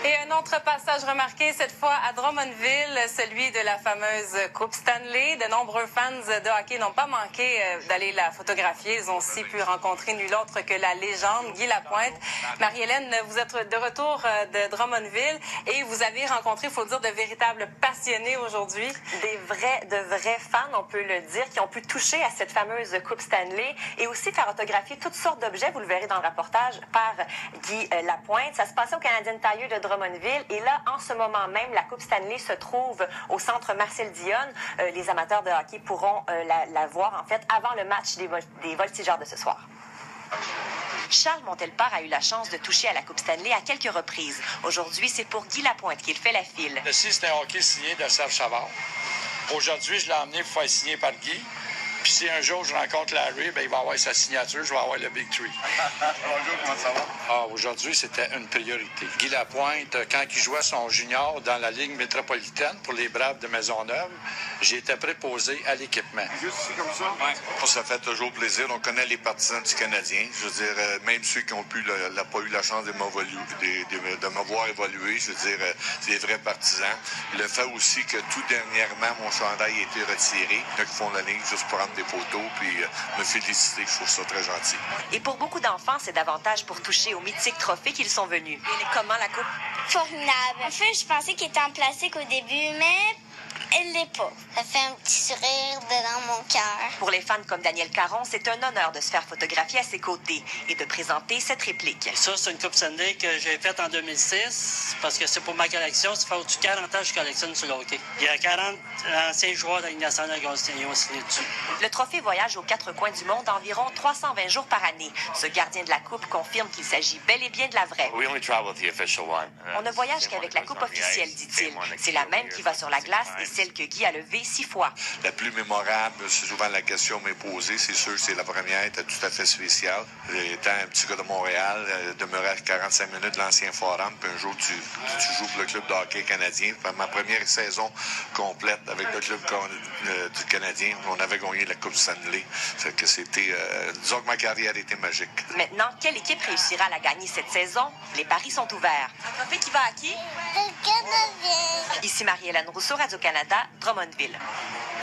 Et un autre passage remarqué, cette fois à Drummondville, celui de la fameuse Coupe Stanley. De nombreux fans de hockey n'ont pas manqué d'aller la photographier. Ils ont aussi pu rencontrer nul autre que la légende Guy Lapointe. Marie-Hélène, vous êtes de retour de Drummondville et vous avez rencontré, il faut dire, de véritables passionnés aujourd'hui. De vrais fans, on peut le dire, qui ont pu toucher à cette fameuse Coupe Stanley et aussi faire photographier toutes sortes d'objets. Vous le verrez dans le reportage par Guy Lapointe. Ça se passait au Canadian Tire de Drummondville et là, en ce moment même, la Coupe Stanley se trouve au centre Marcel Dionne. Les amateurs de hockey pourront la voir, en fait, avant le match des Voltigeurs de ce soir. Charles Montelpart a eu la chance de toucher à la Coupe Stanley à quelques reprises. Aujourd'hui, c'est pour Guy Lapointe qu'il fait la file. Ici, c'est un hockey signé de Serge Savard. Aujourd'hui, je l'ai emmené pour faire signer par Guy. Puis si un jour je rencontre Larry, ben, il va avoir sa signature, je vais avoir le Big Three. Bonjour, comment ça va? Aujourd'hui, c'était une priorité. Guy Lapointe, quand il jouait son junior dans la Ligue métropolitaine pour les Braves de Maisonneuve, j'étais préposé à l'équipement. Juste ici comme ça? Oui. Ça fait toujours plaisir. On connaît les partisans du Canadien. Je veux dire, même ceux qui n'ont pas eu la chance de me voir évoluer, je veux dire, c'est des vrais partisans. Le fait aussi que tout dernièrement, mon chandail a été retiré. Quand ils font la ligne juste pour prendre des photos puis me féliciter, je trouve ça très gentil. Et pour beaucoup d'enfants, c'est davantage pour toucher au mythique trophée qu'ils sont venus. Et comment la coupe? Formidable. En fait, je pensais qu'il était en plastique au début, mais elle l'est pas. Ça fait un petit sourire dans mon cœur. Pour les fans comme Daniel Caron, c'est un honneur de se faire photographier à ses côtés et de présenter cette réplique. Ça, c'est une Coupe Stanley que j'ai faite en 2006 parce que c'est pour ma collection. Ça fait au-dessus de 40 ans que je collectionne sur le hockey. Il y a 40 anciens joueurs de la Ligue nationale qui ont signé dessus. Le trophée voyage aux quatre coins du monde environ 320 jours par année. Ce gardien de la Coupe confirme qu'il s'agit bel et bien de la vraie. On ne voyage qu'avec la Coupe officielle, dit-il. C'est la même qui va sur la glace et celle que Guy a levée 6 fois. La plus mémorable, c'est souvent la question m'est posée. C'est sûr, c'est la première, était tout à fait spéciale. Étant un petit gars de Montréal, demeurer à 45 minutes de l'ancien forum, puis un jour, tu joues pour le club de hockey canadien. Ma première saison complète avec le club du Canadien, on avait gagné la Coupe Stanley. Fait que c'était... disons que ma carrière était magique. Maintenant, quelle équipe réussira à la gagner cette saison? Les paris sont ouverts. Un trophée qui va à qui? Le Canadien. Ici Marie-Hélène Rousseau, Radio-Canada, Drummondville.